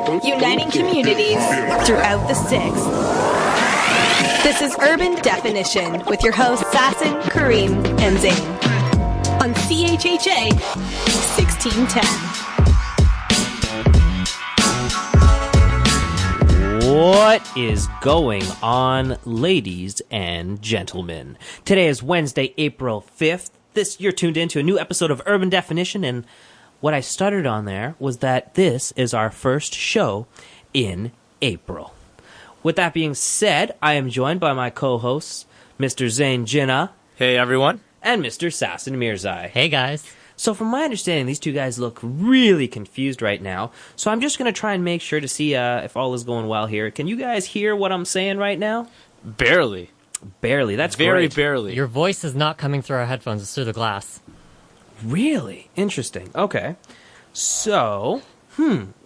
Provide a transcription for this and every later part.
uniting communities throughout the six. This is Urban Definition with your hosts Sassan, Kareem, and Zayn on CHHA 1610. What is going on, ladies and gentlemen? Today is Wednesday, April 5th. You're tuned in to a new episode of Urban Definition, and what I stuttered on there was that this is our first show in April. With that being said, I am joined by my co-hosts, Mr. Zayn Jinnah. Hey, everyone. And Mr. Sassan Mirzai. Hey, guys. So from my understanding, these two guys look really confused right now. So I'm just going to try and make sure to see if all is going well here. Can you guys hear what I'm saying right now? Barely. Barely. That's very great. barely. Your voice is not coming through our headphones. It's through the glass. Really? Interesting. Okay. So,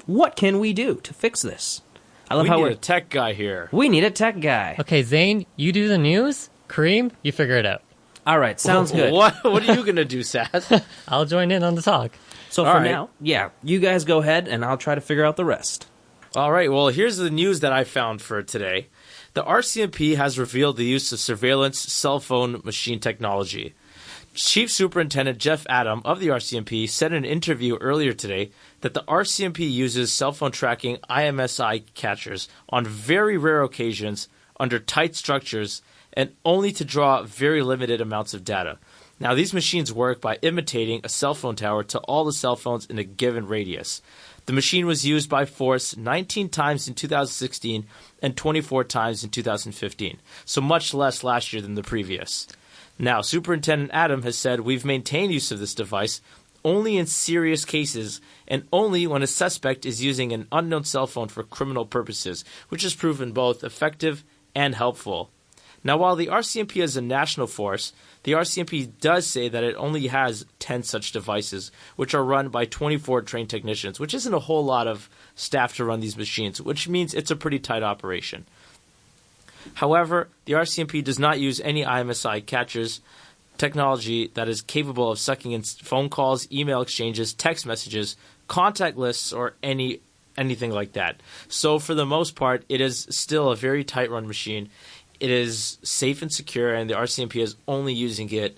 what can we do to fix this? I love we how need a tech guy here. We need a tech guy. Okay, Zayn, you do the news. Kareem, you figure it out. All right, sounds good. What are you going to do, Sass? I'll join in on the talk. So for now, you guys go ahead, and I'll try to figure out the rest. All right, well, here's the news that I found for today. The RCMP has revealed the use of surveillance cell phone machine technology. Chief Superintendent Jeff Adam of the RCMP said in an interview earlier today that the RCMP uses cell phone tracking IMSI catchers on very rare occasions under tight structures and only to draw very limited amounts of data. Now, these machines work by imitating a cell phone tower to all the cell phones in a given radius. The machine was used by force 19 times in 2016 and 24 times in 2015, so much less last year than the previous. Now, Superintendent Adam has said we've maintained use of this device only in serious cases and only when a suspect is using an unknown cell phone for criminal purposes, which has proven both effective and helpful. Now, while the RCMP is a national force, the RCMP does say that it only has 10 such devices, which are run by 24 trained technicians, which isn't a whole lot of staff to run these machines, which means it's a pretty tight operation. However, the RCMP does not use any IMSI catchers technology that is capable of sucking in phone calls, email exchanges, text messages, contact lists, or anything like that. So for the most part, it is still a very tight-run machine. It is safe and secure, and the RCMP is only using it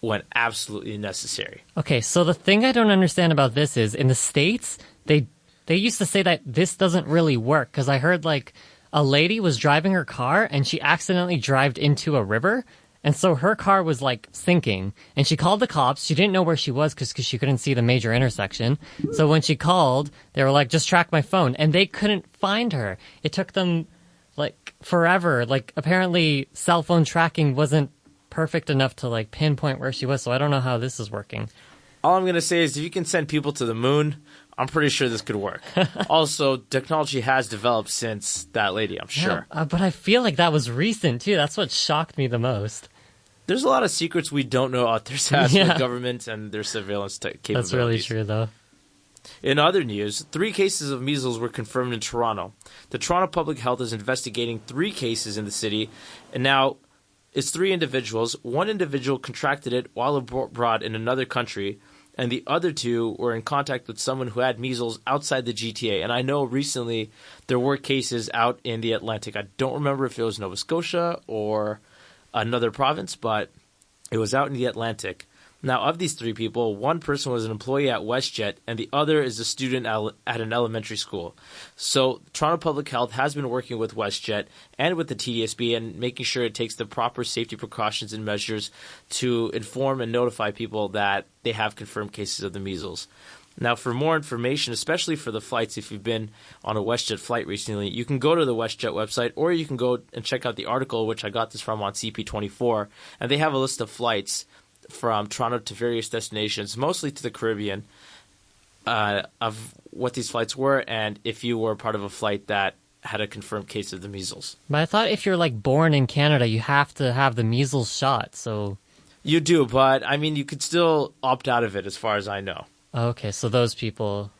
when absolutely necessary. Okay, so the thing I don't understand about this is, in the States, they used to say that this doesn't really work, because I heard, a lady was driving her car, and she accidentally drove into a river, and so her car was, sinking, and she called the cops. She didn't know where she was because she couldn't see the major intersection. So when she called, they were like, just track my phone, and they couldn't find her. It took them forever. Apparently cell phone tracking wasn't perfect enough to pinpoint where she was, so I don't know how this is working. All I'm going to say is if you can send people to the moon, I'm pretty sure this could work. Also, technology has developed since that lady, I'm sure. Yeah, but I feel like that was recent too. That's what shocked me the most. There's a lot of secrets we don't know out there, Sass, with government and their surveillance capabilities. That's really true, though. In other news, 3 cases of measles were confirmed in Toronto. The Toronto Public Health is investigating 3 cases in the city, and now it's 3 individuals. 1 individual contracted it while abroad in another country, and the other 2 were in contact with someone who had measles outside the GTA. And I know recently there were cases out in the Atlantic. I don't remember if it was Nova Scotia or another province, but it was out in the Atlantic. Now, of these 3 people, 1 person was an employee at WestJet, and the other is a student at an elementary school. So, Toronto Public Health has been working with WestJet and with the TDSB and making sure it takes the proper safety precautions and measures to inform and notify people that they have confirmed cases of the measles. Now, for more information, especially for the flights, if you've been on a WestJet flight recently, you can go to the WestJet website, or you can go and check out the article, which I got this from on CP24, and they have a list of flights from Toronto to various destinations, mostly to the Caribbean, of what these flights were and if you were part of a flight that had a confirmed case of the measles. But I thought if you're born in Canada, you have to have the measles shot, so... You do, but you could still opt out of it as far as I know. Okay, so those people...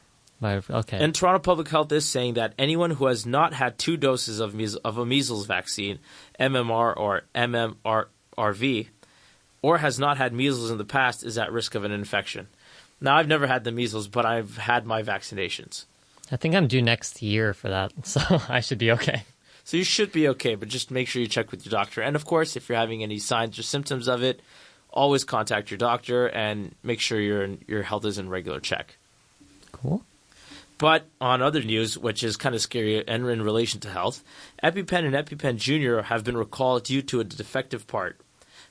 Okay. And Toronto Public Health is saying that anyone who has not had 2 doses of a measles vaccine, MMR or MMRV, or has not had measles in the past is at risk of an infection. Now, I've never had the measles, but I've had my vaccinations. I think I'm due next year for that, so I should be okay. So you should be okay, but just make sure you check with your doctor. And, of course, if you're having any signs or symptoms of it, always contact your doctor and make sure your health is in regular check. Cool. But on other news, which is kind of scary and in relation to health, EpiPen and EpiPen Jr. have been recalled due to a defective part.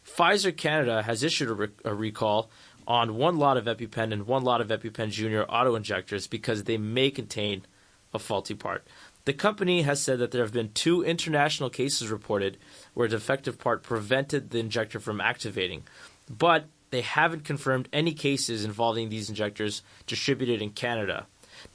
Pfizer Canada has issued a recall on one lot of EpiPen and one lot of EpiPen Jr. auto-injectors because they may contain a faulty part. The company has said that there have been 2 international cases reported where a defective part prevented the injector from activating, but they haven't confirmed any cases involving these injectors distributed in Canada.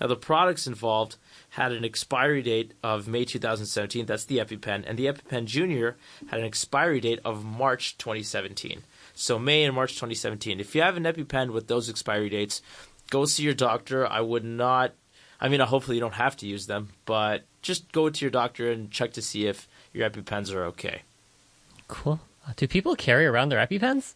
Now, the products involved had an expiry date of May 2017, that's the EpiPen, and the EpiPen Jr. had an expiry date of March 2017. So May and March 2017. If you have an EpiPen with those expiry dates, go see your doctor. Hopefully you don't have to use them, but just go to your doctor and check to see if your EpiPens are okay. Cool. Do people carry around their EpiPens?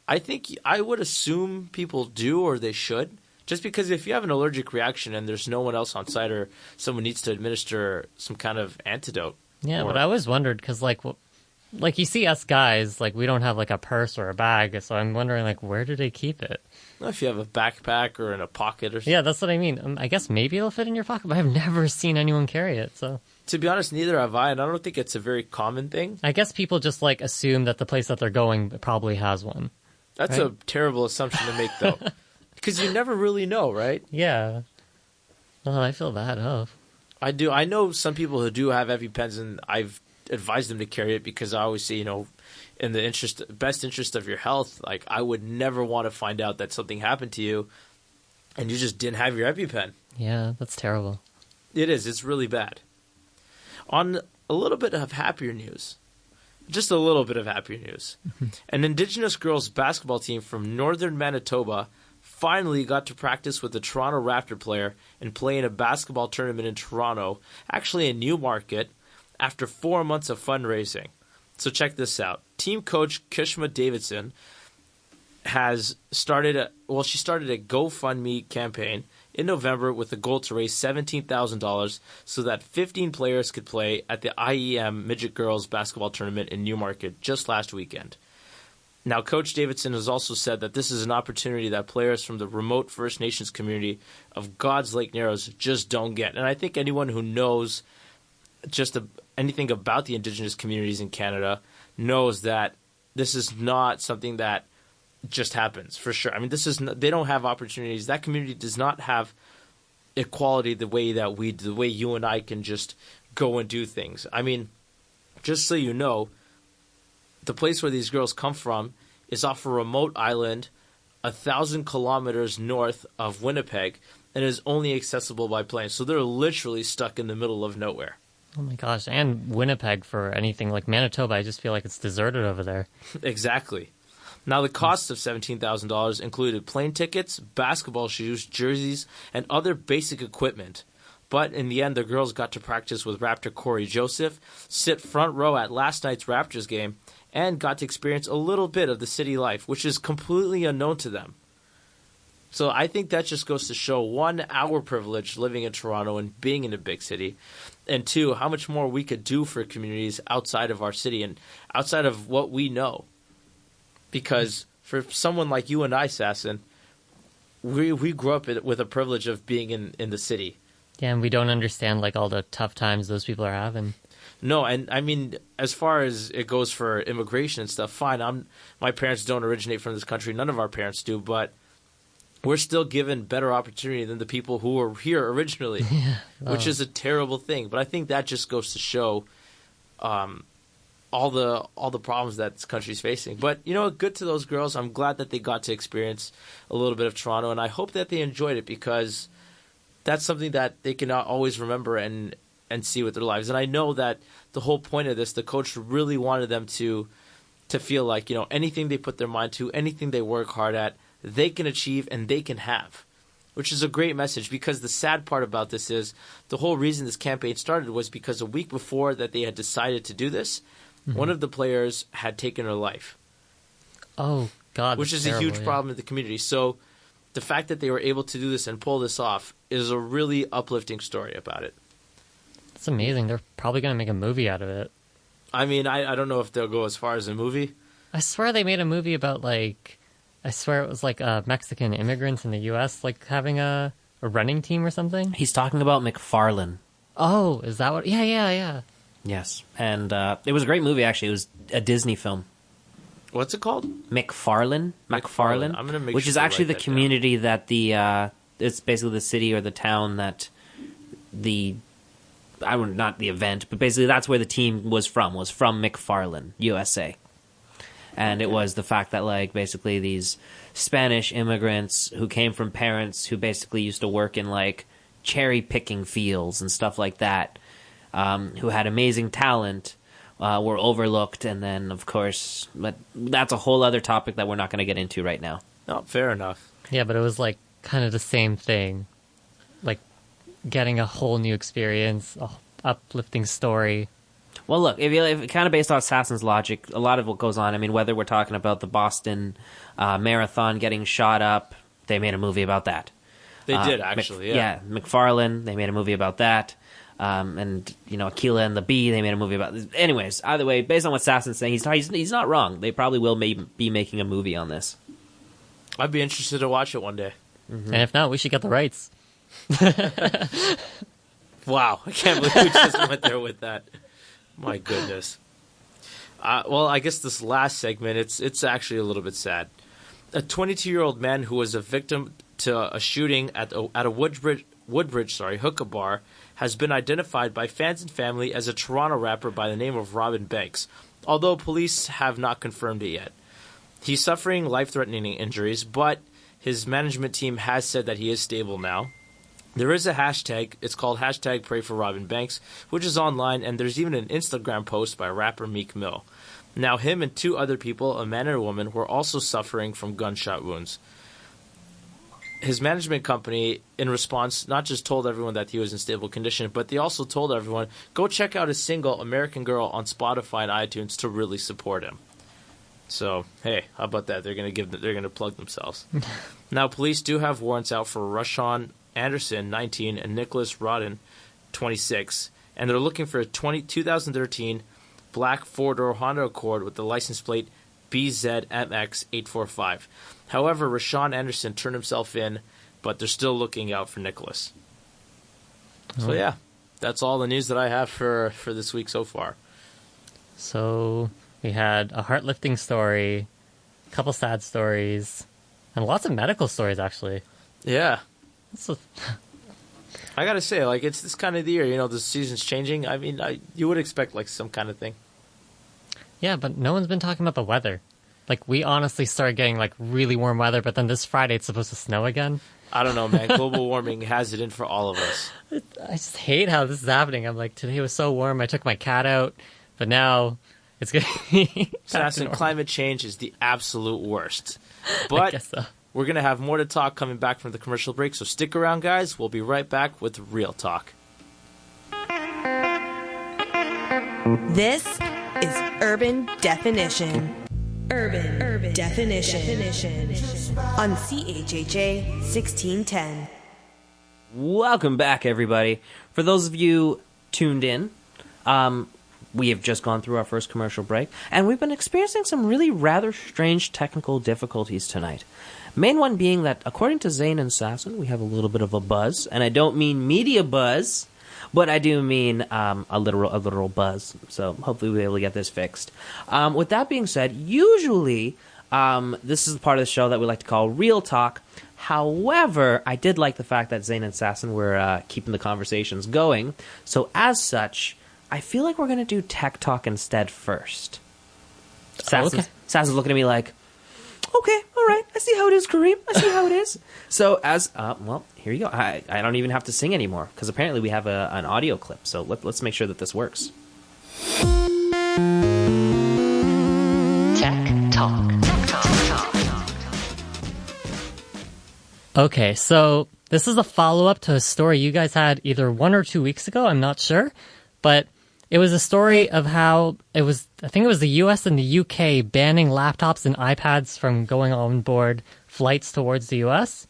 I would assume people do, or they should. Just because if you have an allergic reaction and there's no one else on site or someone needs to administer some kind of antidote. Yeah, but I always wondered because, like you see us guys, like we don't have like a purse or a bag, so I'm wondering like where do they keep it? Well, if you have a backpack or in a pocket or something. Yeah, that's what I mean. I guess maybe it'll fit in your pocket, but I've never seen anyone carry it. So to be honest, neither have I, and I don't think it's a very common thing. I guess people just like assume that the place that they're going probably has one. That's right? a terrible assumption to make, though. Because you never really know, right? Yeah. Oh, I feel bad. Oh. I do. I know some people who do have EpiPens, and I've advised them to carry it because I always say, in the best interest of your health, like I would never want to find out that something happened to you and you just didn't have your EpiPen. Yeah, that's terrible. It is. It's really bad. On a little bit of happier news, just a little bit of happier news, an Indigenous girls basketball team from northern Manitoba finally got to practice with a Toronto Raptor player and play in a basketball tournament in Toronto, actually in Newmarket, after 4 months of fundraising. So check this out. Team coach CHHA Davidson has started a GoFundMe campaign in November with a goal to raise $17,000 so that 15 players could play at the IEM Midget Girls Basketball Tournament in Newmarket just last weekend. Now, Coach Davidson has also said that this is an opportunity that players from the remote First Nations community of God's Lake Narrows just don't get. And I think anyone who knows anything about the Indigenous communities in Canada knows that this is not something that just happens, for sure. I mean, they don't have opportunities. That community does not have equality the way you and I can just go and do things. I mean, just so you know, the place where these girls come from is off a remote island 1,000 kilometers north of Winnipeg and is only accessible by plane. So they're literally stuck in the middle of nowhere. Oh my gosh, and Winnipeg for anything like Manitoba, I just feel like it's deserted over there. Exactly. Now, the cost of $17,000 included plane tickets, basketball shoes, jerseys, and other basic equipment. But in the end, the girls got to practice with Raptor Corey Joseph, sit front row at last night's Raptors game, and got to experience a little bit of the city life, which is completely unknown to them. So I think that just goes to show, one, our privilege living in Toronto and being in a big city, and two, how much more we could do for communities outside of our city and outside of what we know. Because for someone like you and I, Sassan, we grew up with a privilege of being in the city. Yeah, and we don't understand like all the tough times those people are having. No, and I mean, as far as it goes for immigration and stuff, fine. My parents don't originate from this country. None of our parents do, but we're still given better opportunity than the people who were here originally, which is a terrible thing. But I think that just goes to show all the problems that this country's facing. But, good to those girls. I'm glad that they got to experience a little bit of Toronto, and I hope that they enjoyed it because that's something that they can always remember and see with their lives. And I know that the whole point of this, the coach really wanted them to feel like, anything they put their mind to, anything they work hard at, they can achieve and they can have, which is a great message. Because the sad part about this is the whole reason this campaign started was because a week before that they had decided to do this, one of the players had taken her life. Oh, God. Which is a huge problem in the community. So the fact that they were able to do this and pull this off is a really uplifting story about it. It's amazing. They're probably going to make a movie out of it. I mean, I don't know if they'll go as far as a movie. I swear they made a movie about, like, I swear it was like Mexican immigrants in the U.S. like having a running team or something. He's talking about McFarlane. Oh, is that what? Yeah. Yes, and it was a great movie. Actually, it was a Disney film. What's it called? McFarlane. I'm gonna make which sure is to actually write the that community that the it's basically the city or the town that not the event, but basically that's where the team was from McFarlane, USA. And it was the fact that, like, basically these Spanish immigrants who came from parents who basically used to work in, like, cherry picking fields and stuff like that, who had amazing talent, were overlooked. And then, of course, but that's a whole other topic that we're not going to get into right now. No, fair enough. Yeah, but it was like kind of the same thing. Like getting a whole new experience, a uplifting story. Well, look, if kind of based on Sassan's logic, a lot of what goes on, I mean, whether we're talking about the Boston Marathon getting shot up, they made a movie about that. They did, actually, yeah. Yeah, McFarlane, they made a movie about that. And, Aquila and the Bee, they made a movie about this. Anyways, either way, based on what Sassan's saying, he's not wrong. They probably will be making a movie on this. I'd be interested to watch it one day. Mm-hmm. And if not, we should get the rights. Wow, I can't believe we just went there with that. My goodness. Well, I guess this last segment, it's actually a little bit sad. A 22-year-old man who was a victim to a shooting at a Woodbridge hookah bar has been identified by fans and family as a Toronto rapper by the name of Robin Banks, although police have not confirmed it yet. He's suffering life-threatening injuries, but his management team has said that he is stable now. There is a hashtag. It's called #PrayForRobinBanks, which is online, and there's even an Instagram post by rapper Meek Mill. Now, him and two other people, a man and a woman, were also suffering from gunshot wounds. His management company, in response, not just told everyone that he was in stable condition, but they also told everyone, go check out his single, American Girl, on Spotify and iTunes to really support him. So, hey, how about that? They're gonna plug themselves. Now, police do have warrants out for Rashawn Anderson, 19, and Nicholas Rodden, 26, and they're looking for a 2013 black four-door Honda Accord with the license plate BZMX845. However, Rashawn Anderson turned himself in, but they're still looking out for Nicholas. So yeah, that's all the news that I have for this week so far. So we had a heart-lifting story, a couple sad stories, and lots of medical stories, actually. Yeah. So I gotta say, like, it's this kind of the year, the season's changing. I mean, you would expect, like, some kind of thing. Yeah, but no one's been talking about the weather. Like, we honestly started getting, like, really warm weather, but then this Friday it's supposed to snow again. I don't know, man. Global warming has it in for all of us. I just hate how this is happening. I'm like, today was so warm, I took my cat out, but now it's going to be Sassan, climate change is the absolute worst. I But guess so. we're going to have more to talk coming back from the commercial break, so stick around, guys. We'll be right back with Real Talk. This is Urban Definition. Urban Definition. On CHHA 1610. Welcome back, everybody. For those of you tuned in, we have just gone through our first commercial break, and we've been experiencing some really rather strange technical difficulties tonight. Main one being that, according to Zayn and Sassan, we have a little bit of a buzz, and I don't mean media buzz, but I do mean a literal buzz. So hopefully we'll be able to get this fixed. With that being said, usually this is the part of the show that we like to call Real Talk. However, I did like the fact that Zayn and Sassan were keeping the conversations going. So as such, I feel like we're going to do Tech Talk instead first. Sassan's looking at me like, okay, all right, I see how it is, Kareem. I see how it is. So here you go. I don't even have to sing anymore because apparently we have an audio clip. So let's make sure that this works. Tech Talk. Okay, so this is a follow-up to a story you guys had either 1 or 2 weeks ago, I'm not sure, but it was a story of how I think it was the US and the UK banning laptops and iPads from going on board flights towards the US.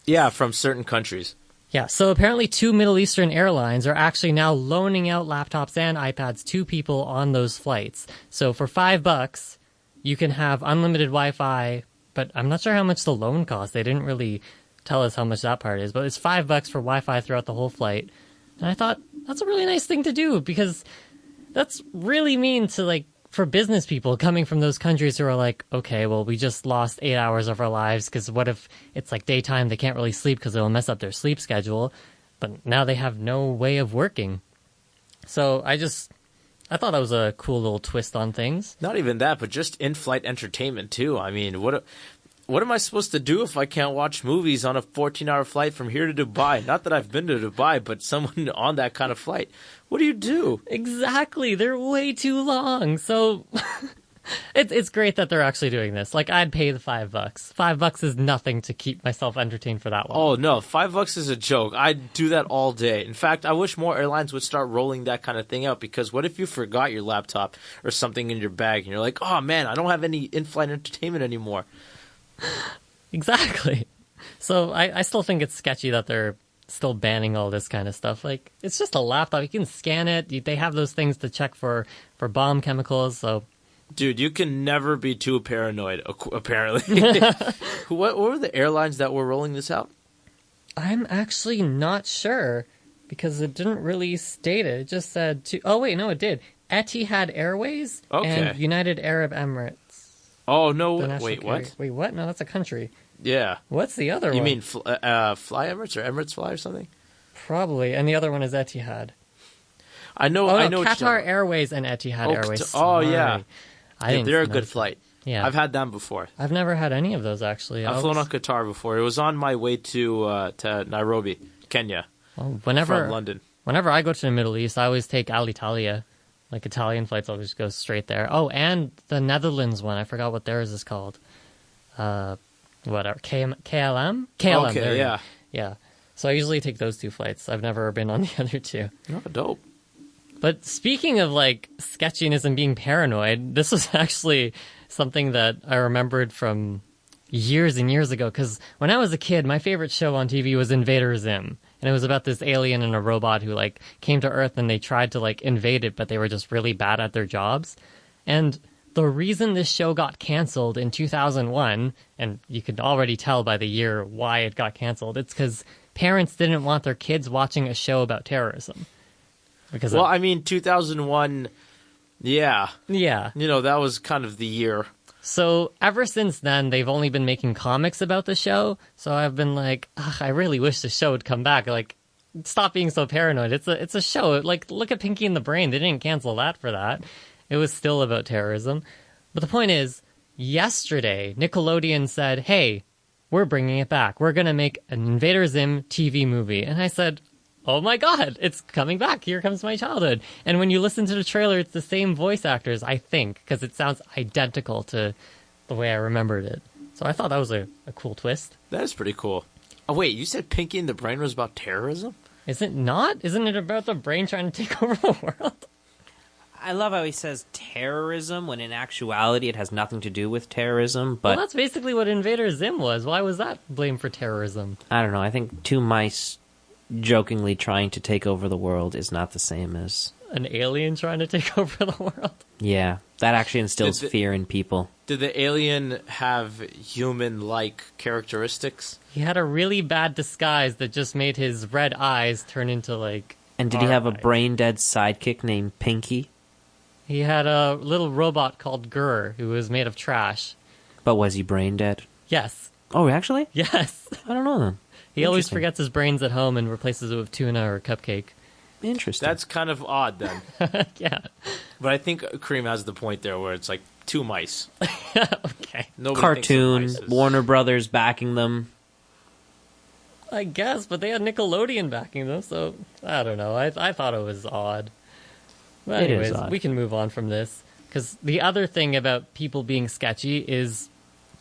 Yeah, from certain countries. Yeah, so apparently 2 Middle Eastern airlines are actually now loaning out laptops and iPads to people on those flights. So for $5, you can have unlimited Wi-Fi, but I'm not sure how much the loan costs. They didn't really tell us how much that part is, but it's $5 for Wi-Fi throughout the whole flight. And I thought, that's a really nice thing to do, because that's really mean to, like, for business people coming from those countries who are like, okay, well, we just lost 8 hours of our lives, because what if it's like daytime, they can't really sleep because it'll mess up their sleep schedule, but now they have no way of working. So I thought that was a cool little twist on things. Not even that, but just in-flight entertainment too. I mean, what am I supposed to do if I can't watch movies on a 14-hour flight from here to Dubai? Not that I've been to Dubai, but someone on that kind of flight. What do you do? Exactly. They're way too long. So it's great that they're actually doing this. Like, I'd pay the $5. $5 is nothing to keep myself entertained for that long. Oh, no. $5 is a joke. I'd do that all day. In fact, I wish more airlines would start rolling that kind of thing out, because what if you forgot your laptop or something in your bag and you're like, oh, man, I don't have any in-flight entertainment anymore. Exactly. So I still think it's sketchy that they're still banning all this kind of stuff. Like, it's just a laptop. You can scan it. They have those things to check for bomb chemicals. So, dude, you can never be too paranoid, apparently. What were the airlines that were rolling this out? I'm actually not sure, because it didn't really state it. It just said oh, wait, no, it did. Etihad Airways and United Arab Emirates. Oh, no, wait, what? Wait, what? No, that's a country. Yeah. What's the other one? You mean Fly Emirates or Emirates Fly or something? Probably. And the other one is Etihad. I know. Qatar Airways and Etihad Airways. Yeah. They're a good that. flight. Yeah. I've had them before. I've never had any of those, actually. I've flown on Qatar before. It was on my way to Nairobi, Kenya, from London. Whenever I go to the Middle East, I always take Alitalia. Like, Italian flights always go straight there. Oh, and the Netherlands one. I forgot what theirs is called. Whatever. KLM? KLM. Okay, yeah. Yeah. So I usually take those two flights. I've never been on the other two. Oh, dope. But speaking of, like, sketchiness and being paranoid, this was actually something that I remembered from years and years ago. Because when I was a kid, my favorite show on TV was Invader Zim. And it was about this alien and a robot who, like, came to Earth and they tried to, like, invade it, but they were just really bad at their jobs. And the reason this show got canceled in 2001, and you could already tell by the year why it got canceled, it's because parents didn't want their kids watching a show about terrorism. Because I mean, 2001, yeah. Yeah. You know, that was kind of the year. So ever since then, they've only been making comics about the show. So I've been like, I really wish the show would come back. Like, stop being so paranoid. It's a show. Like, look at Pinky and the Brain. They didn't cancel that for that. It was still about terrorism. But the point is, yesterday, Nickelodeon said, hey, we're bringing it back. We're going to make an Invader Zim TV movie. And I said, oh my God, it's coming back. Here comes my childhood. And when you listen to the trailer, it's the same voice actors, I think, because it sounds identical to the way I remembered it. So I thought that was a cool twist. That is pretty cool. Oh, wait, you said Pinky and the Brain was about terrorism? Is it not? Isn't it about the brain trying to take over the world? I love how he says terrorism when in actuality it has nothing to do with terrorism. But well, that's basically what Invader Zim was. Why was that blamed for terrorism? I don't know. I think two mice jokingly trying to take over the world is not the same as an alien trying to take over the world. Yeah, that actually instills fear in people. Did the alien have human-like characteristics? He had a really bad disguise that just made his red eyes turn into, like... And did he have a brain-dead sidekick named Pinky? He had a little robot called Gurr, who was made of trash. But was he brain-dead? Yes. Oh, actually? Yes. I don't know then. He always forgets his brains at home and replaces it with tuna or a cupcake. Interesting. That's kind of odd then. Yeah. But I think Kareem has the point there where it's like two mice. Okay. Nobody cartoon, thinks of mice as... Warner Brothers backing them. I guess, but they had Nickelodeon backing them, so I don't know. I thought it was odd. But anyways, it is odd. We can move on from this. Because the other thing about people being sketchy is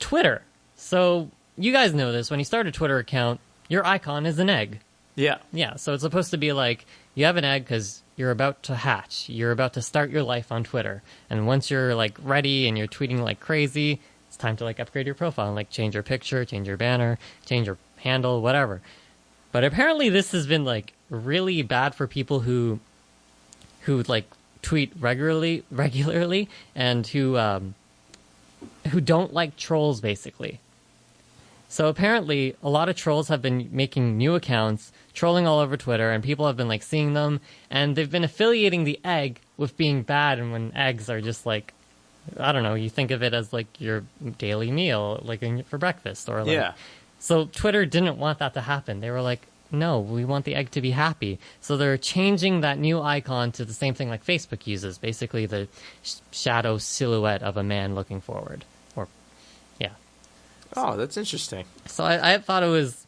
Twitter. So you guys know this. When you start a Twitter account, your icon is an egg. Yeah. Yeah, so it's supposed to be like, you have an egg because you're about to hatch. You're about to start your life on Twitter. And once you're, like, ready and you're tweeting like crazy, it's time to, like, upgrade your profile and, like, change your picture, change your banner, change your handle, whatever. But apparently this has been like really bad for people who like tweet regularly and who don't like trolls, basically. So apparently a lot of trolls have been making new accounts, trolling all over Twitter, and people have been like seeing them, and they've been affiliating the egg with being bad. And when eggs are just like, I don't know, you think of it as like your daily meal, like for breakfast, or like. Yeah. So Twitter didn't want that to happen. They were like, no, we want the egg to be happy. So they're changing that new icon to the same thing like Facebook uses, basically the shadow silhouette of a man looking forward. Or, yeah. Oh, that's interesting. So I thought it was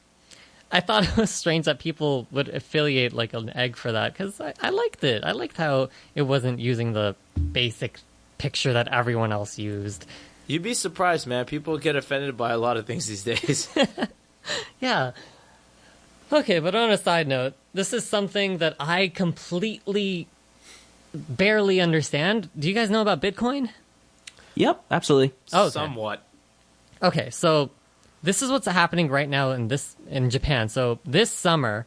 strange that people would affiliate like an egg for that, because I liked it. I liked how it wasn't using the basic picture that everyone else used. You'd be surprised, man. People get offended by a lot of things these days. Yeah. Okay, but on a side note, this is something that I completely barely understand. Do you guys know about Bitcoin? Yep, absolutely. Oh, okay. Somewhat. Okay, so this is what's happening right now in Japan. So this summer,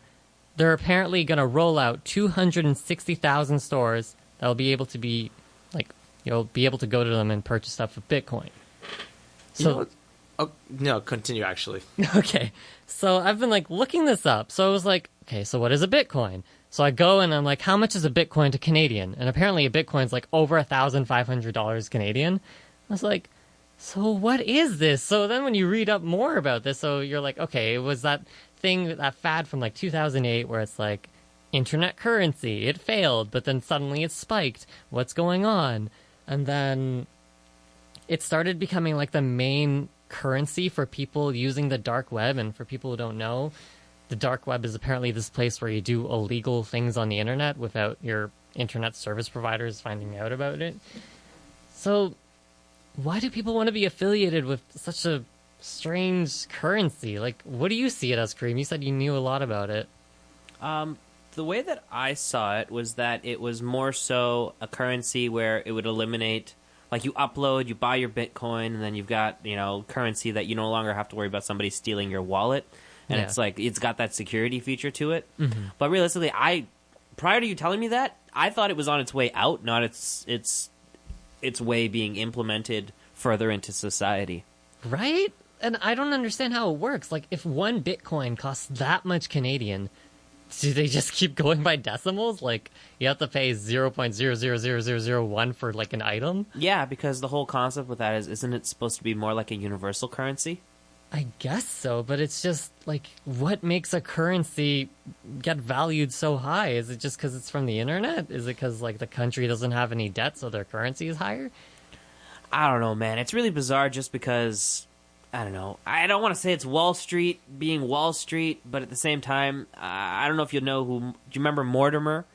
they're apparently going to roll out 260,000 stores that will be able to be like, you'll be able to go to them and purchase stuff with Bitcoin. So no, continue actually. okay, so I've been like looking this up. So I was like, okay, so what is a Bitcoin? So I go and I'm like, how much is a Bitcoin to Canadian? And apparently a Bitcoin's like over $1,500 Canadian. I was like, so what is this? So then when you read up more about this, so you're like, okay, it was that thing, that fad from like 2008 where it's like internet currency. It failed, but then suddenly it spiked. What's going on? And then it started becoming like the main currency for people using the dark web. And for people who don't know, the dark web is apparently this place where you do illegal things on the internet without your internet service providers finding out about it. So why do people want to be affiliated with such a strange currency? Like, what do you see it as, Kareem? You said you knew a lot about it. The way that I saw it was that it was more so a currency where it would eliminate, like you upload, you buy your Bitcoin, and then you've got, currency that you no longer have to worry about somebody stealing your wallet. And it's like, it's got that security feature to it. Mm-hmm. But realistically, prior to you telling me that, I thought it was on its way out, not its way being implemented further into society. Right? And I don't understand how it works. Like, if one Bitcoin costs that much Canadian, do they just keep going by decimals? Like, you have to pay 0.000001 for, like, an item? Yeah, because the whole concept with that is, isn't it supposed to be more like a universal currency? I guess so, but it's just, like, what makes a currency get valued so high? Is it just because it's from the internet? Is it because, like, the country doesn't have any debt, so their currency is higher? I don't know, man. It's really bizarre just because, I don't know. I don't want to say it's Wall Street being Wall Street, but at the same time, I don't know if you know do you remember Mortimer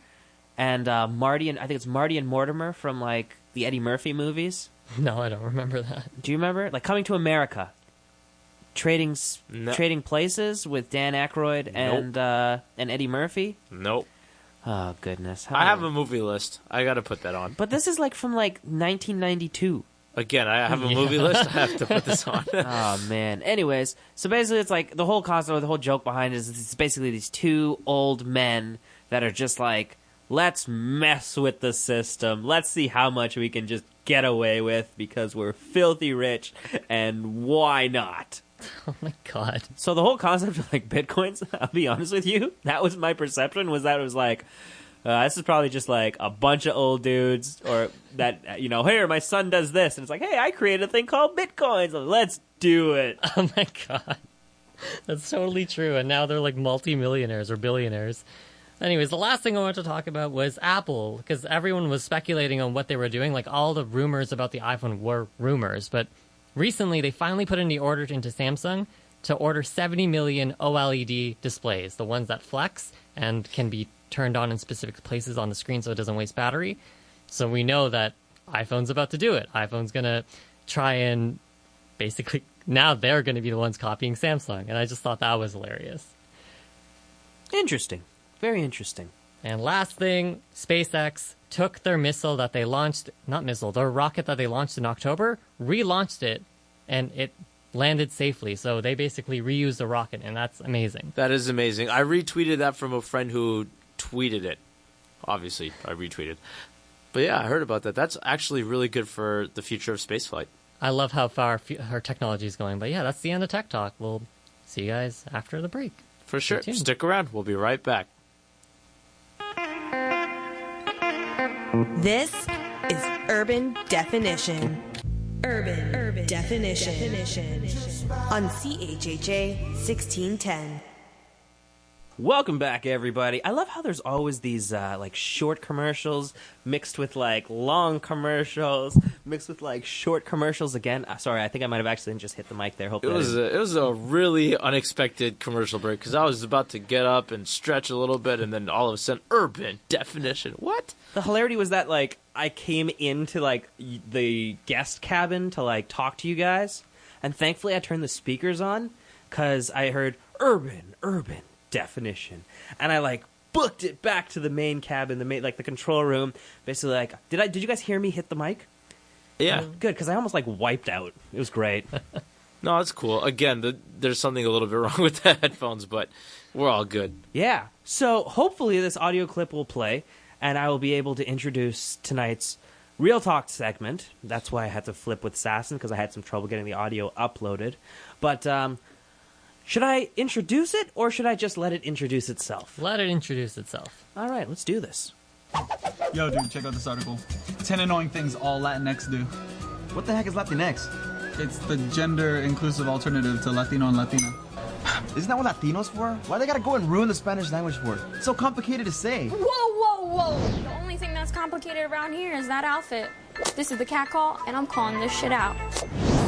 and Marty, and I think it's Marty and Mortimer from, like, the Eddie Murphy movies? No, I don't remember that. Do you remember? Like, Coming to America. Trading places with Dan Aykroyd and Eddie Murphy? Nope. Oh, goodness. I have a movie list. I got to put that on. But this is like from like 1992. Again, I have a movie list. I have to put this on. Oh, man. Anyways, so basically it's like the whole concept, or the whole joke behind it is it's basically these two old men that are just like, let's mess with the system. Let's see how much we can just get away with because we're filthy rich, and why not? Oh my god. So the whole concept of like Bitcoins, I'll be honest with you, that was my perception, was that it was like, this is probably just like a bunch of old dudes, or that, here, my son does this, and it's like, hey, I created a thing called Bitcoins, let's do it. Oh my god. That's totally true, and now they're like multi-millionaires or billionaires. Anyways, the last thing I wanted to talk about was Apple, because everyone was speculating on what they were doing, like all the rumors about the iPhone were rumors, but recently, they finally put in the order into Samsung to order 70 million OLED displays, the ones that flex and can be turned on in specific places on the screen so it doesn't waste battery. So we know that iPhone's about to do it. iPhone's going to try and basically, now they're going to be the ones copying Samsung. And I just thought that was hilarious. Interesting. Very interesting. And last thing, SpaceX took their missile that they launched, their rocket that they launched in October, relaunched it, and it landed safely. So they basically reused the rocket, and that's amazing. That is amazing. I retweeted that from a friend who tweeted it. Obviously, I retweeted. But yeah, I heard about that. That's actually really good for the future of spaceflight. I love how far our technology is going. But yeah, that's the end of Tech Talk. We'll see you guys after the break. For sure. tuned. Stick around. We'll be right back. This is Urban Definition. Urban Definition. On CHHA 1610. Welcome back, everybody. I love how there's always these like short commercials mixed with like long commercials, mixed with like short commercials again. Sorry, I think I might have accidentally just hit the mic there. Hope It was a really unexpected commercial break because I was about to get up and stretch a little bit, and then all of a sudden, Urban Definition. What? The hilarity was that like I came into like the guest cabin to like talk to you guys, and thankfully I turned the speakers on because I heard Urban Definition, and I like booked it back to the main cabin, the control room. Basically, like, did you guys hear me hit the mic? Yeah. Good, because I almost like wiped out. It was great. No, that's cool. Again, there's something a little bit wrong with the headphones, but we're all good. Yeah. So hopefully this audio clip will play, and I will be able to introduce tonight's Real Talk segment. That's why I had to flip with Sassan, because I had some trouble getting the audio uploaded. But should I introduce it, or should I just let it introduce itself? Let it introduce itself. All right, let's do this. Yo, dude, check out this article. 10 annoying things all Latinx do. What the heck is LatinX? It's the gender-inclusive alternative to Latino and Latina. Isn't that what Latinos for? Why they gotta go and ruin the Spanish language for it? It's so complicated to say. Whoa! The only thing that's complicated around here is that outfit. This is the cat call, and I'm calling this shit out.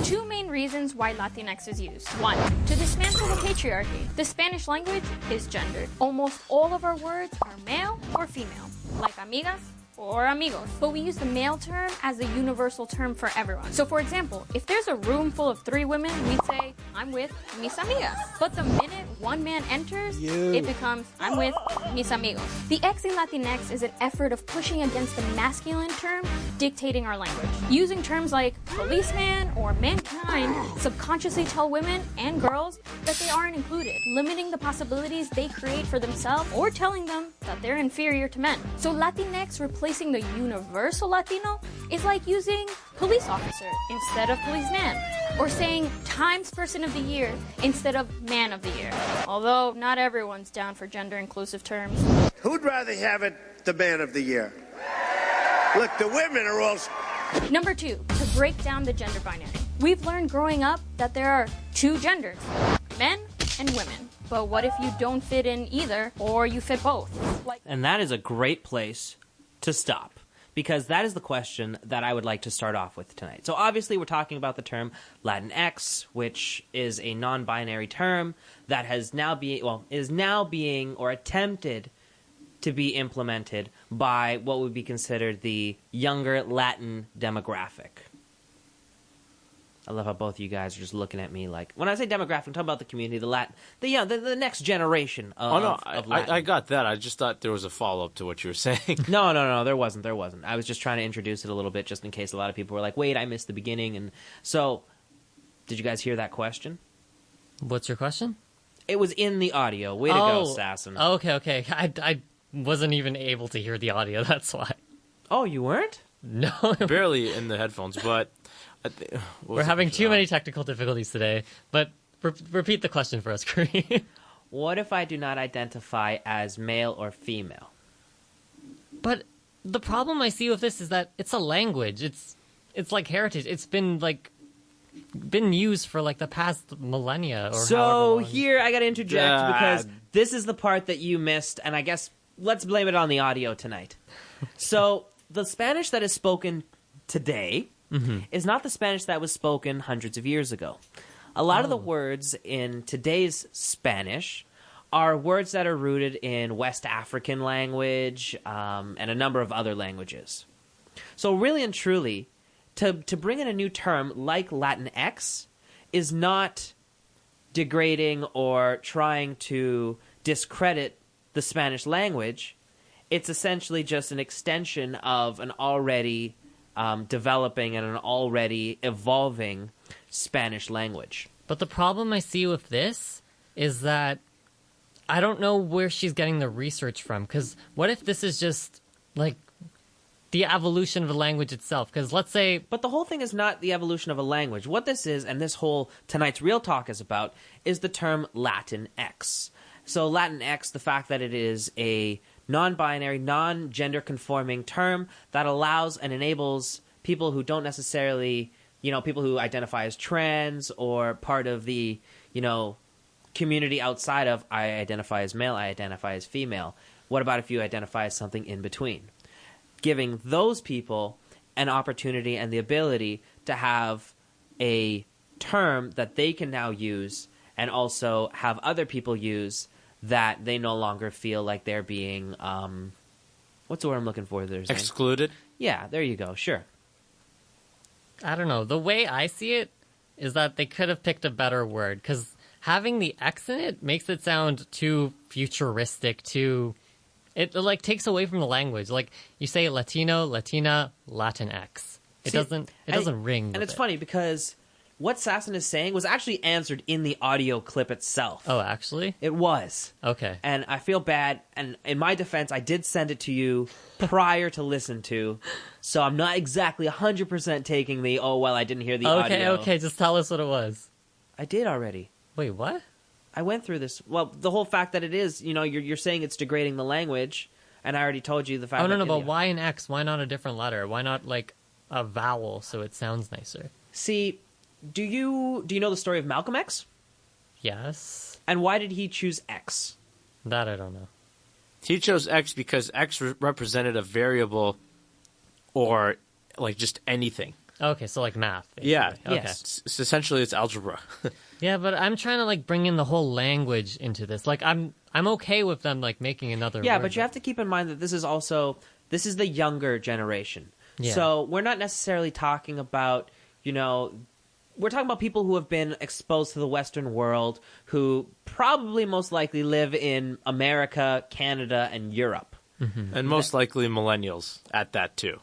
Two main reasons why Latinx is used. One, to dismantle the patriarchy. The Spanish language is gendered. Almost all of our words are male or female, like amigas or amigos. But we use the male term as a universal term for everyone. So for example, if there's a room full of 3 women, we'd say, I'm with mis amigas. But the minute one man enters, it becomes, I'm with mis amigos. The X in Latinx is an effort of pushing against the masculine term dictating our language. Using terms like policeman or mankind subconsciously tell women and girls that they aren't included, limiting the possibilities they create for themselves or telling them that they're inferior to men. So Latinx replacing the universal Latino is like using police officer instead of policeman, or saying Times Person of the Year instead of Man of the Year. Although not everyone's down for gender inclusive terms. Who'd rather have it the Man of the Year? Look, the women are all... Number 2, to break down the gender binary. We've learned growing up that there are 2 genders, men and women. But what if you don't fit in either, or you fit both? And that is a great place to stop, because that is the question that I would like to start off with tonight. So obviously we're talking about the term Latinx, which is a non-binary term that is now being or attempted to be implemented by what would be considered the younger Latin demographic. I love how both of you guys are just looking at me like, when I say demographic, I'm talking about the community, the next generation of Latin. I got that. I just thought there was a follow-up to what you were saying. No, there wasn't. I was just trying to introduce it a little bit just in case a lot of people were like, wait, I missed the beginning. And so, did you guys hear that question? What's your question? It was in the audio. Way to go, Sassan. Okay. I wasn't even able to hear the audio, that's why. Oh, you weren't? No. Barely in the headphones, but... We're having too many technical difficulties today, but repeat the question for us, Kareem. What if I do not identify as male or female? But the problem I see with this is that it's a language. It's like heritage. It's been used for like the past millennia or so however long. Here I gotta interject because this is the part that you missed, and I guess let's blame it on the audio tonight. So the Spanish that is spoken today is not the Spanish that was spoken hundreds of years ago. A lot of the words in today's Spanish are words that are rooted in West African language and a number of other languages. So really and truly, to bring in a new term like Latinx is not degrading or trying to discredit the Spanish language. It's essentially just an extension of an already developing an already evolving Spanish language. But the problem I see with this is that I don't know where she's getting the research from. Because what if this is just, like, the evolution of the language itself? Because let's say... But the whole thing is not the evolution of a language. What this is, and this whole tonight's Real Talk is about, is the term LatinX. So LatinX, the fact that it is a non-binary, non-gender conforming term that allows and enables people who don't necessarily, people who identify as trans or part of the, community outside of I identify as male, I identify as female. What about if you identify as something in between? Giving those people an opportunity and the ability to have a term that they can now use and also have other people use that they no longer feel like they're being, what's the word I'm looking for there? Zayn? Excluded? Yeah, there you go, sure. I don't know. The way I see it is that they could have picked a better word, because having the X in it makes it sound too futuristic, it like takes away from the language. Like you say Latino, Latina, Latinx. It doesn't ring. And it's funny because what Sassan is saying was actually answered in the audio clip itself. Oh, actually? It was. Okay. And I feel bad, and in my defense, I did send it to you prior to listen to, so I'm not exactly 100% taking the, I didn't hear the audio. Okay, just tell us what it was. I did already. Wait, what? I went through this. Well, the whole fact that it is, you're saying it's degrading the language, and I already told you the fact that... but why an X? Why not a different letter? Why not, like, a vowel so it sounds nicer? See, do you know the story of Malcolm X? Yes. And why did he choose X? That I don't know. He chose X because X represented a variable or, like, just anything. Okay, so like math. Basically. Yeah. Okay. Yes. Essentially, it's algebra. Yeah, but I'm trying to like bring in the whole language into this. Like I'm okay with them like making another. Yeah, word. but you have to keep in mind that this is the younger generation. Yeah. So we're not necessarily talking about, we're talking about people who have been exposed to the Western world, who probably most likely live in America, Canada, and Europe. Mm-hmm. And most likely millennials at that too.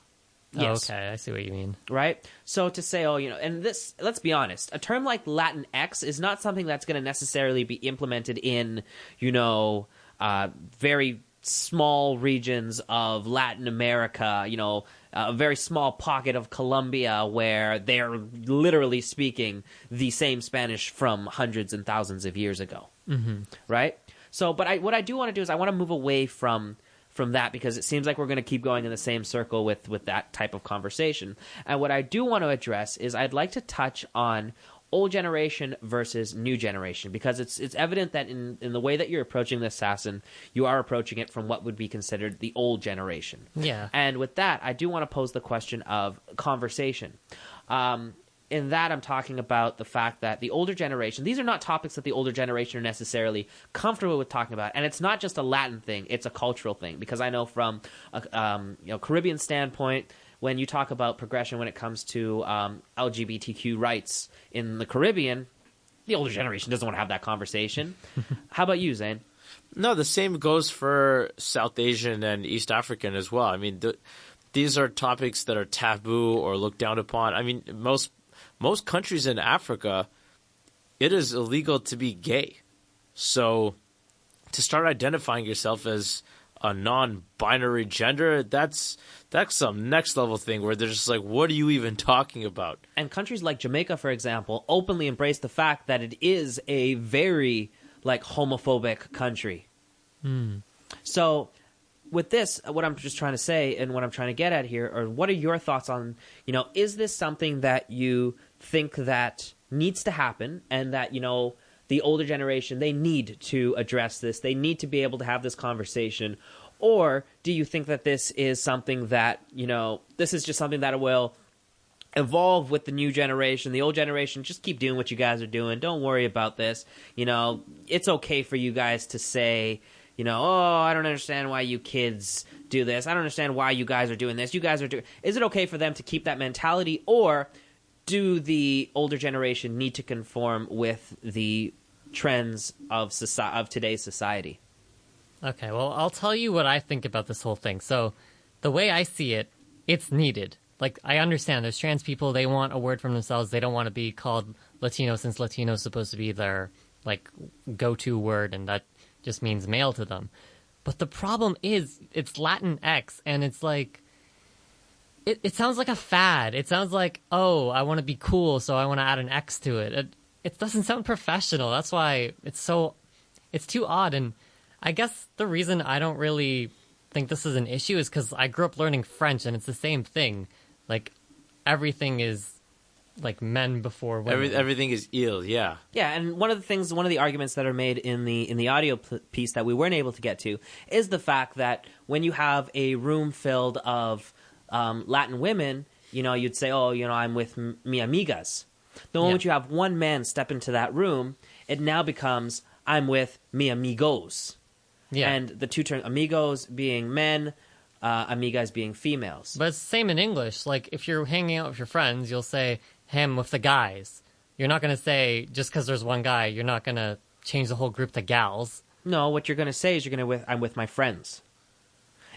Yes. Oh, okay, I see what you mean. Right? So to say, and this, let's be honest, a term like Latinx is not something that's going to necessarily be implemented in, very small regions of Latin America, a very small pocket of Colombia where they're literally speaking the same Spanish from hundreds and thousands of years ago. Mm-hmm. Right? So, but what I do want to do is I want to move away from that, because it seems like we're going to keep going in the same circle with that type of conversation. And what I do want to address is I'd like to touch on old generation versus new generation, because it's evident that in the way that you're approaching this, Sassan, you are approaching it from what would be considered the old generation. Yeah. And with that, I do want to pose the question of conversation. In that, I'm talking about the fact that the older generation, these are not topics that the older generation are necessarily comfortable with talking about. And it's not just a Latin thing, it's a cultural thing. Because I know from a Caribbean standpoint, when you talk about progression when it comes to LGBTQ rights in the Caribbean, the older generation doesn't want to have that conversation. How about you, Zayn? No, the same goes for South Asian and East African as well. I mean, these are topics that are taboo or looked down upon. I mean, most countries in Africa, it is illegal to be gay. So to start identifying yourself as a non-binary gender, that's some next level thing where they're just like, what are you even talking about? And countries like Jamaica, for example, openly embrace the fact that it is a very homophobic country. So with this, what I'm just trying to say and what I'm trying to get at here, or what are your thoughts on, is this something that you think that needs to happen, and that, the older generation, they need to address this, they need to be able to have this conversation? Or do you think that this is something that, this is just something that will evolve with the new generation, the old generation, just keep doing what you guys are doing, don't worry about this, it's okay for you guys to say, I don't understand why you kids do this, I don't understand why you guys are doing this, you guys are doing... Is it okay for them to keep that mentality, or do the older generation need to conform with the trends of today's society? Okay, well, I'll tell you what I think about this whole thing. So the way I see it, it's needed. like, I understand there's trans people, they want a word for themselves. They don't want to be called Latino since Latino is supposed to be their, like, go-to word, and that just means male to them. But the problem is, it's Latinx, and it's like, it sounds like a fad. It sounds like, oh, I want to be cool, so I want to add an X to it. It doesn't sound professional. That's why it's too odd. And I guess the reason I don't really think this is an issue is because I grew up learning French, and it's the same thing. Like, everything is like men before women. Everything is il, yeah. Yeah, and one of the arguments that are made in the audio piece that we weren't able to get to is the fact that when you have a room filled of Latin women, you'd say, oh, I'm with mi amigas. The moment you have one man step into that room, it now becomes, I'm with mi amigos. Yeah. And the two terms, amigos being men, amigas being females. But it's the same in English. Like, if you're hanging out with your friends, you'll say, him with the guys. You're not going to say, just because there's one guy, you're not going to change the whole group to gals. No, what you're going to say is I'm with my friends.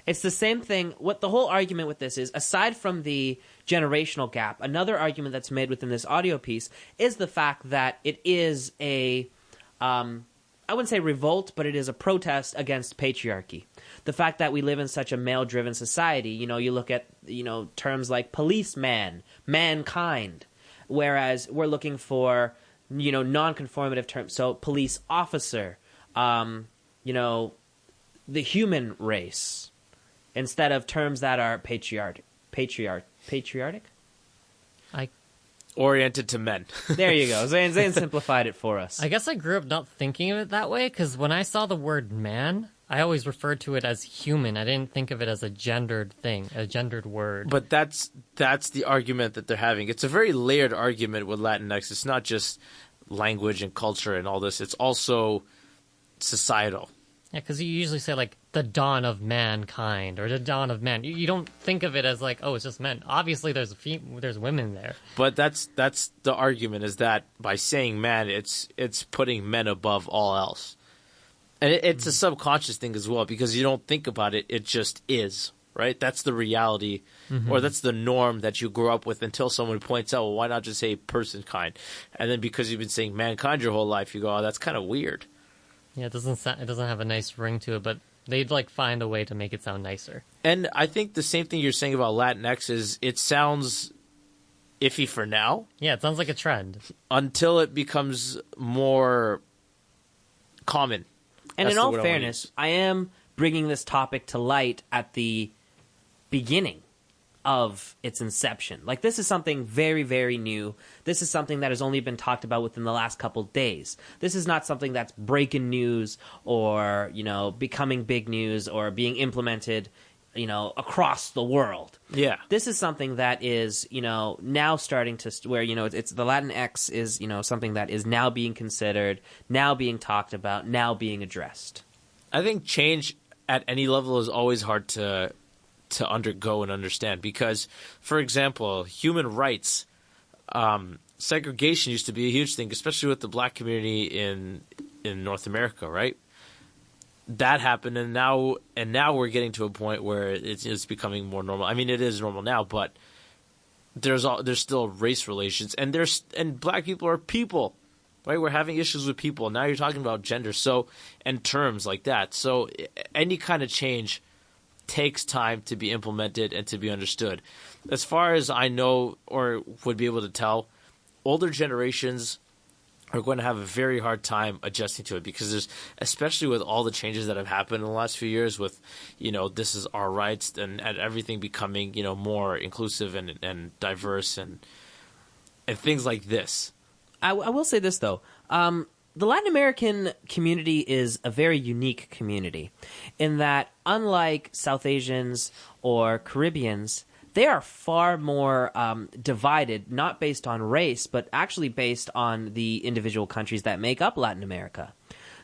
It's the same thing. What the whole argument with this is, aside from the generational gap, another argument that's made within this audio piece is the fact that it is a, I wouldn't say revolt, but it is a protest against patriarchy. The fact that we live in such a male-driven society, you look at, terms like policeman, mankind, whereas we're looking for, non-conformative terms. So police officer, the human race, instead of terms that are patriotic? Oriented to men. There you go. Zayn simplified it for us. I guess I grew up not thinking of it that way, because when I saw the word man, I always referred to it as human. I didn't think of it as a gendered thing, a gendered word. But that's the argument that they're having. It's a very layered argument with Latinx. It's not just language and culture and all this. It's also societal. Yeah, because you usually say, like, the dawn of mankind, or the dawn of man. You don't think of it as, like, oh, it's just men. Obviously, there's women there. But that's the argument, is that by saying man, it's putting men above all else. And it's a subconscious thing as well, because you don't think about it, it just is, right? That's the reality, or that's the norm that you grow up with until someone points out, well, why not just say person kind? And then because you've been saying mankind your whole life, you go, oh, that's kind of weird. Yeah, it doesn't have a nice ring to it, but they'd like find a way to make it sound nicer. And I think the same thing you're saying about Latinx is it sounds iffy for now. Yeah, it sounds like a trend. Until it becomes more common. And in all fairness, I am bringing this topic to light at the beginning of its inception. Like, this is something very, very new. This is something that has only been talked about within the last couple days. This is not something that's breaking news or, becoming big news or being implemented, across the world. Yeah. This is something that is, now starting to, where, it's the Latinx is, something that is now being considered, now being talked about, now being addressed. I think change at any level is always hard to undergo and understand, because, for example, human rights, segregation used to be a huge thing, especially with the black community in North America, right? That happened, and now we're getting to a point where it's becoming more normal. I mean, it is normal now, but there's still race relations, and black people are people, right? We're having issues with people. Now you're talking about gender, and terms like that. So any kind of change takes time to be implemented and to be understood. As far as I know or would be able to tell, older generations are going to have a very hard time adjusting to it, because especially with all the changes that have happened in the last few years with, this is our rights and everything becoming, more inclusive and diverse and things like this. I will say this, though. The Latin American community is a very unique community in that, unlike South Asians or Caribbeans, they are far more divided, not based on race, but actually based on the individual countries that make up Latin America.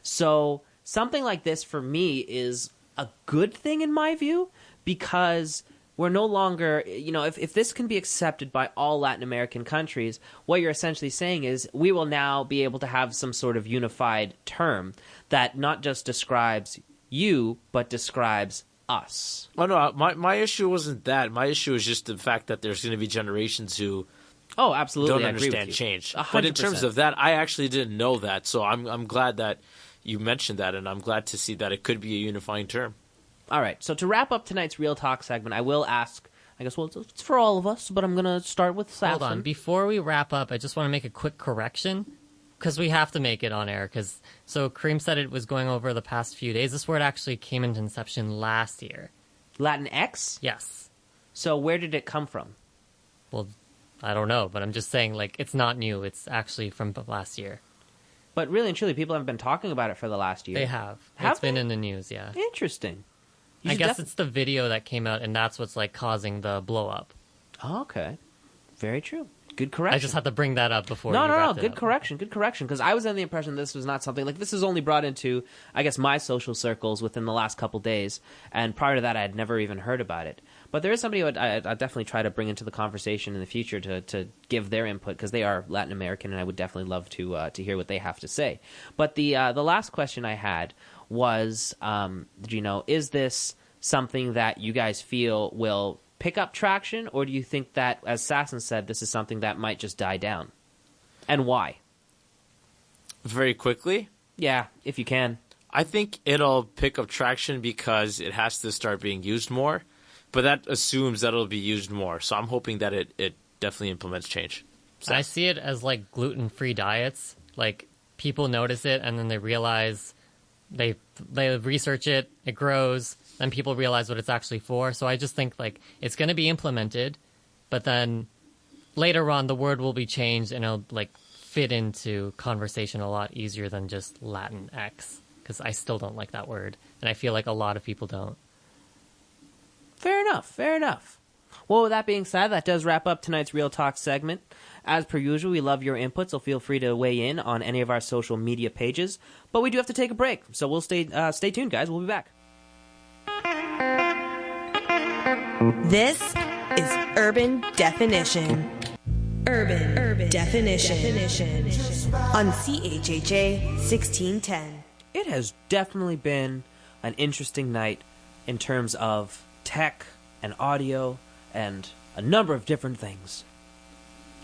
So something like this, for me, is a good thing in my view, because we're no longer, if this can be accepted by all Latin American countries, what you're essentially saying is we will now be able to have some sort of unified term that not just describes you, but describes us. Oh no, my issue wasn't that. My issue is just the fact that there's going to be generations who Oh, absolutely. don't I agree with understand you. change. 100%. But in terms of that, I actually didn't know that. So I'm glad that you mentioned that, and I'm glad to see that it could be a unifying term. All right. So to wrap up tonight's Real Talk segment, I will ask, I guess, well, it's for all of us, but I'm going to start with Sassan. Hold on. Before we wrap up, I just want to make a quick correction, because we have to make it on air. So Kareem said it was going over the past few days. This word actually came into inception last year. LatinX? Yes. So where did it come from? Well, I don't know, but I'm just saying, like, it's not new. It's actually from last year. But really and truly, people have been talking about it for the last year. They have. Have It's been they? in the news, yeah. Interesting. You I should guess it's the video that came out, and that's what's, like, causing the blow-up. Oh, okay. Very true. Good correction. I just had to bring that up before you No. wrapped it Good up. correction. Good correction. Because I was under the impression this was not something like this is only brought into, I guess, my social circles within the last couple days, and prior to that, I had never even heard about it. But there is somebody who I'd definitely try to bring into the conversation in the future to give their input because they are Latin American, and I would definitely love to hear what they have to say. But the last question I had was, is this something that you guys feel will pick up traction, or do you think that, as Sassan said, this is something that might just die down? And why? Very quickly, Yeah, if you can. I think it'll pick up traction because it has to start being used more. But that assumes that it'll be used more. So I'm hoping that it definitely implements change. I see it as, like, gluten-free diets. Like, people notice it, and then they realize they research it, it grows, then people realize what it's actually for. So I just think, like, it's going to be implemented, but then later on the word will be changed, and it'll, like, fit into conversation a lot easier than just LatinX, because I still don't like that word, and I feel like a lot of people don't. Fair enough. Well, with that being said, that does wrap up tonight's Real Talk segment. As per usual, we love your input, so feel free to weigh in on any of our social media pages. But we do have to take a break, so we'll stay tuned, guys. We'll be back. This is Urban Definition. Urban Definition. On CHHA 1610. It has definitely been an interesting night in terms of tech and audio and a number of different things.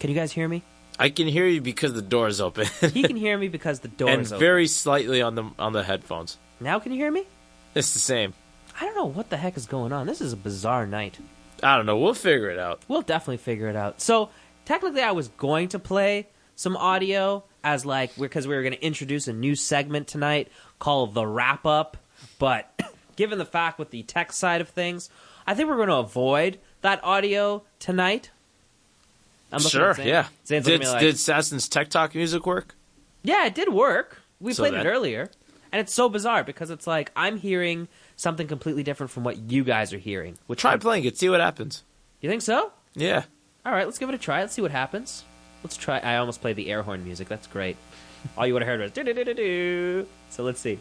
Can you guys hear me? I can hear you because the door is open. He can hear me because the door and is open. very slightly on the headphones. Now can you hear me? It's the same. I don't know what the heck is going on. This is a bizarre night. I don't know. We'll figure it out. We'll definitely figure it out. So, technically, I was going to play some audio as, like, because we were going to introduce a new segment tonight called The Wrap Up. But given the fact with the tech side of things, I think we're going to avoid that audio tonight. I'm looking Sure, at Zayn. yeah. Zayn's looking at me like, Did Sassan's Tech Talk music work? yeah, it did work. We So played it then- earlier. And it's so bizarre because it's like I'm hearing something completely different from what you guys are hearing. Which Try playing it. See what happens. You think so? Yeah. All right, let's give it a try. Let's see what happens. Let's try. I almost played the air horn music. That's great. All you would have heard was do-do-do-do-do. So let's see.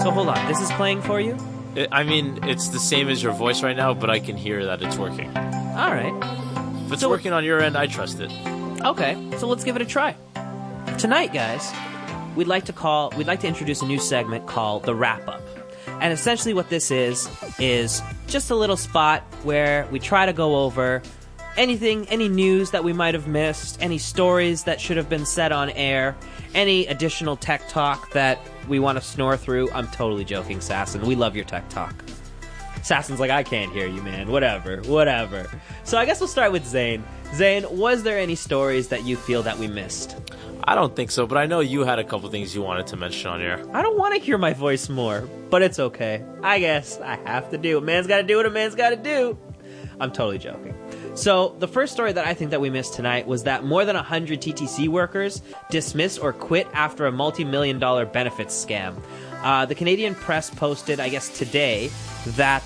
So hold on. This is playing for you? I mean, it's the same as your voice right now, but I can hear that it's working. All right. If it's So- working on your end, I trust it. Okay, so let's give it a try. Tonight, guys, we'd like to introduce a new segment called The Wrap Up. And essentially what this is just a little spot where we try to go over anything, any news that we might have missed, any stories that should have been said on air, any additional tech talk that we want to snore through. I'm totally joking, Sassan. We love your tech talk. Sassan's like, I can't hear you, man. Whatever. So I guess we'll start with Zayn. Zayn, was there any stories that you feel that we missed? I don't think so, but I know you had a couple things you wanted to mention on here. I don't want to hear my voice more, but it's okay. I guess I have to do. A man's got to do what a man's got to do. I'm totally joking. So the first story that I think that we missed tonight was that more than 100 TTC workers dismissed or quit after a multi-million-dollar benefits scam. The Canadian press posted, I guess today, that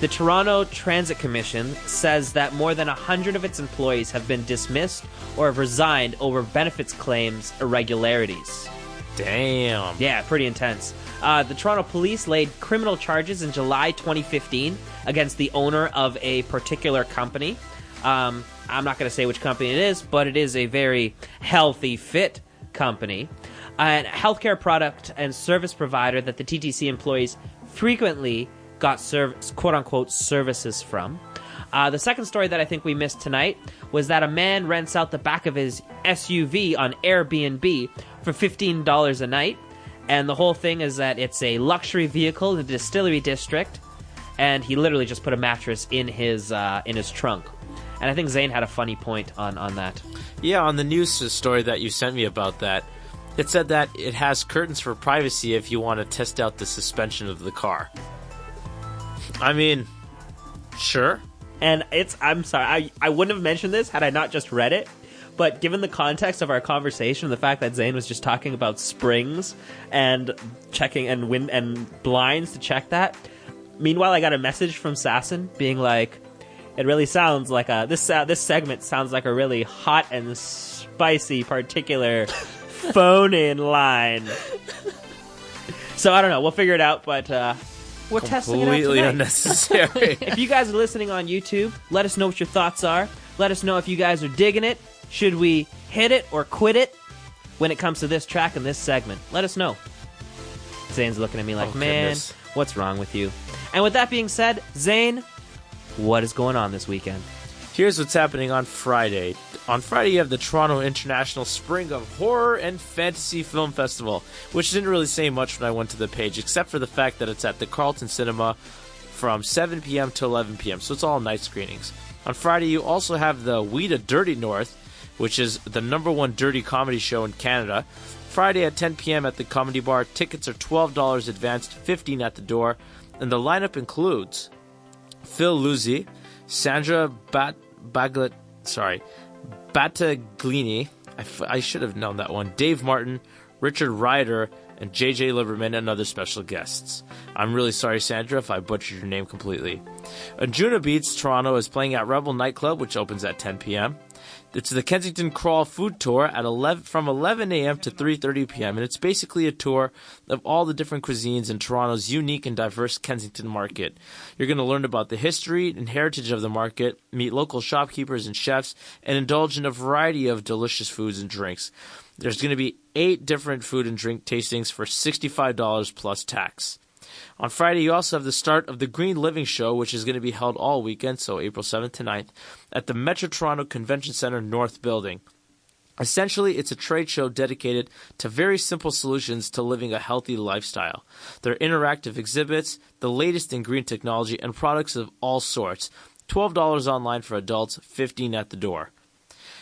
the Toronto Transit Commission says that more than 100 of its employees have been dismissed or have resigned over benefits claims irregularities. Damn. Yeah, pretty intense. The Toronto police laid criminal charges in July 2015 against the owner of a particular company. I'm not going to say which company it is, but it is a very healthy, fit company. a healthcare product and service provider that the TTC employees frequently got quote-unquote services from. The second story that I think we missed tonight was that a man rents out the back of his SUV on Airbnb for $15 a night. And the whole thing is that it's a luxury vehicle in the distillery district, and he literally just put a mattress in his trunk. And I think Zayn had a funny point on that. Yeah, on the news story that you sent me about that, it said that it has curtains for privacy if you want to test out the suspension of the car. I mean, sure. And I'm sorry, I wouldn't have mentioned this had I not just read it, but given the context of our conversation, the fact that Zayn was just talking about springs and checking and wind and blinds to check that. Meanwhile, I got a message from Sassan being like, it really sounds like this segment sounds like a really hot and spicy particular phone-in line. So I don't know, we'll figure it out, but we're testing it out completely tonight. Unnecessary. If you guys are listening on YouTube, let us know what your thoughts are. Let us know if you guys are digging it. Should we hit it or quit it when it comes to this track and this segment? Let us know. Zayn's looking at me like, man, goodness. what's wrong with you? And with that being said, Zayn, what is going on this weekend? Here's what's happening on Friday. On Friday, you have the Toronto International Spring of Horror and Fantasy Film Festival, which didn't really say much when I went to the page, except for the fact that it's at the Carlton Cinema from 7 p.m. to 11 p.m., so it's all night screenings. On Friday, you also have the We the Dirty North, which is the #1 dirty comedy show in Canada. Friday at 10 p.m. at the Comedy Bar. Tickets are $12 advanced, $15 at the door, and the lineup includes Phil Luzzi, Sandra Battaglini, I should have known that one, Dave Martin, Richard Ryder, and JJ Lieberman, and other special guests. I'm really sorry, Sandra, if I butchered your name completely. Anjuna Beats Toronto is playing at Rebel Nightclub, which opens at 10 p.m. It's the Kensington Crawl Food Tour at from 11 a.m. to 3:30 p.m., and it's basically a tour of all the different cuisines in Toronto's unique and diverse Kensington market. You're going to learn about the history and heritage of the market, meet local shopkeepers and chefs, and indulge in a variety of delicious foods and drinks. There's going to be 8 different food and drink tastings for $65 plus tax. On Friday, you also have the start of the Green Living Show, which is going to be held all weekend, so April 7th to 9th, at the Metro Toronto Convention Centre North Building. Essentially, it's a trade show dedicated to very simple solutions to living a healthy lifestyle. There are interactive exhibits, the latest in green technology, and products of all sorts. $12 online for adults, $15 at the door.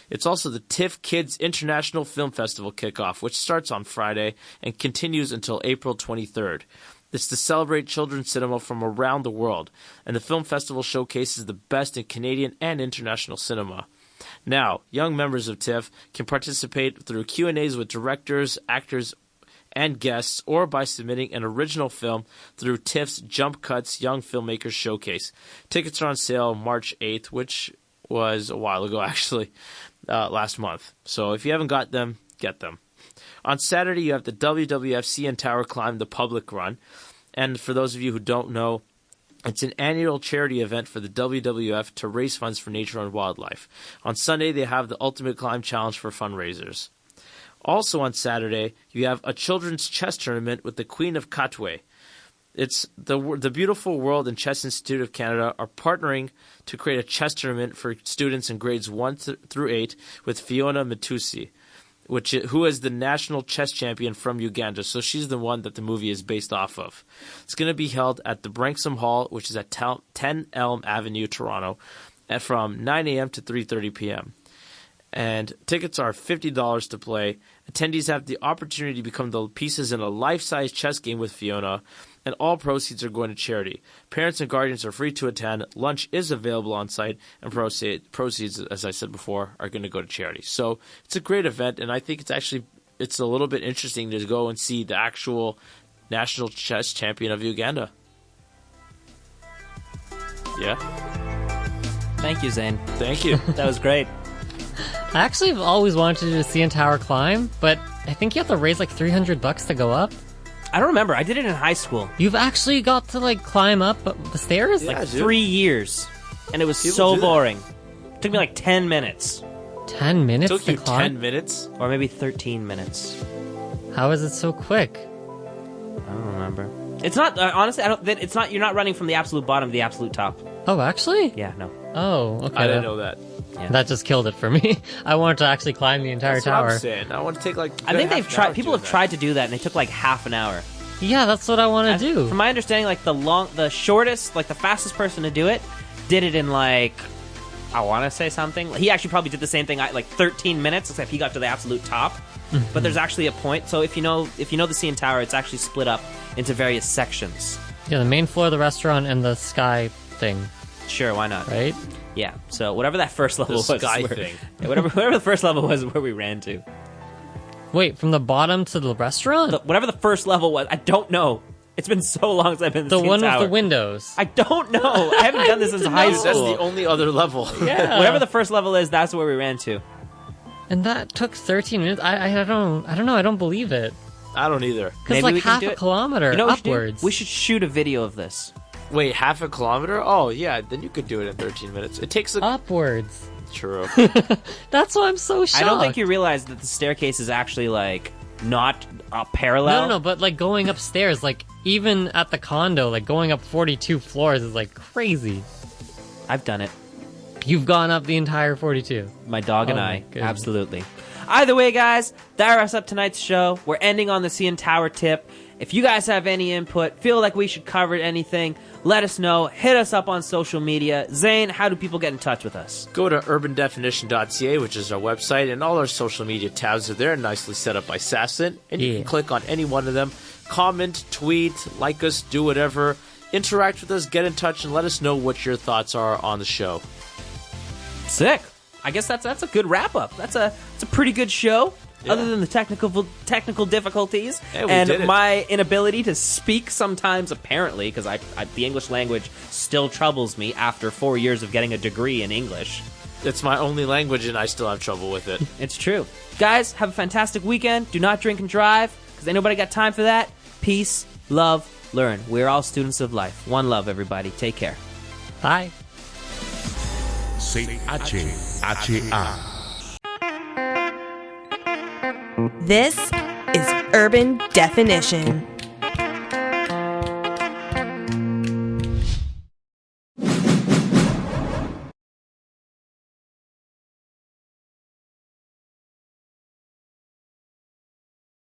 It's also the TIFF Kids International Film Festival kickoff, which starts on Friday and continues until April 23rd. It's to celebrate children's cinema from around the world, and the film festival showcases the best in Canadian and international cinema. Now, young members of TIFF can participate through Q&As with directors, actors, and guests, or by submitting an original film through TIFF's Jump Cuts Young Filmmakers Showcase. Tickets are on sale March 8th, which was a while ago, actually, last month. So if you haven't got them, get them. On Saturday, you have the WWF CN Tower Climb, the public run. And for those of you who don't know, it's an annual charity event for the WWF to raise funds for nature and wildlife. On Sunday, they have the Ultimate Climb Challenge for fundraisers. Also on Saturday, you have a children's chess tournament with the Queen of Katwe. It's the Beautiful World and Chess Institute of Canada are partnering to create a chess tournament for students in grades 1 through 8 with Fiona Matusi, who is the national chess champion from Uganda. So she's the one that the movie is based off of. It's going to be held at the Branksome Hall, which is at 10 Elm Avenue, Toronto, from 9 a.m. to 3:30 p.m. And tickets are $50 to play. Attendees have the opportunity to become the pieces in a life-size chess game with Fiona, and all proceeds are going to charity. Parents and guardians are free to attend. Lunch is available on site, and proceeds, as I said before, are going to go to charity. So it's a great event, and I think it's a little bit interesting to go and see the actual national chess champion of Uganda. Yeah. Thank you, Zayn. Thank you. That was great. I actually have always wanted to do a CN Tower climb, but I think you have to raise like $300 to go up. I don't remember. I did it in high school. You've actually got to like climb up the stairs? Yeah, Like dude. 3 years. And it was People so do that. boring. It took me like 10 minutes. 10 minutes Took to you climb? 10 minutes? Or maybe 13 minutes. How is it so quick? I don't remember. It's not honestly. I don't. It's not. You're not running from the absolute bottom to the absolute top. Oh, actually? Yeah. No. Oh, okay. I didn't know that. Yeah. That just killed it for me. I wanted to actually climb the entire That's tower. what I'm saying. I want to take like. I think they've tried. People have tried to do that, and they took like half an hour. Yeah, that's what I want to do. From my understanding, like the shortest, like the fastest person to do it, did it in like, I want to say something. He actually probably did the same thing, like 13 minutes, except he got to the absolute top. But there's actually a point. So if you know the CN Tower, it's actually split up into various sections. Yeah, the main floor of the restaurant and the sky thing, Sure, why not? right? Yeah. So whatever that first level was, sky is where- thing. Yeah, whatever the first level was, is where we ran to. Wait, from the bottom to the restaurant? Whatever the first level was, I don't know. It's been so long since I've been in The CN one Tower. with the windows. I don't know. I haven't done this since high That's school. the only other level. Yeah. Whatever the first level is, that's where we ran to. And that took 13 minutes. I don't know. I don't believe it. I don't either. Because Maybe like we can half do a it. kilometer You know what we should do? upwards. We should shoot a video of this. Wait, half a kilometer? Oh, yeah, then you could do it in 13 minutes. It takes a... Upwards. True. That's why I'm so shocked. I don't think you realize that the staircase is actually like not parallel. No, but like going upstairs, like even at the condo, like going up 42 floors is like crazy. I've done it. You've gone up the entire 42. My dog and Oh I. my goodness. Absolutely. Either way, guys, that wraps up tonight's show. We're ending on the CN Tower tip. If you guys have any input, feel like we should cover anything, let us know. Hit us up on social media. Zayn, how do people get in touch with us? Go to urbandefinition.ca, which is our website, and all our social media tabs are there, nicely set up by Sassan. And you Yeah. can click on any one of them. Comment, tweet, like us, do whatever. Interact with us, get in touch, and let us know what your thoughts are on the show. Sick. I guess that's a good wrap up. It's a pretty good show. Yeah. Other than the technical difficulties Hey, we and did it. my inability to speak sometimes, apparently, because the English language still troubles me after 4 years of getting a degree in English. It's my only language, and I still have trouble with it. It's true. Guys, have a fantastic weekend. Do not drink and drive, because ain't nobody got time for that. Peace, love, learn. We're all students of life. One love, everybody. Take care. Bye. CHHA. This is Urban Definition.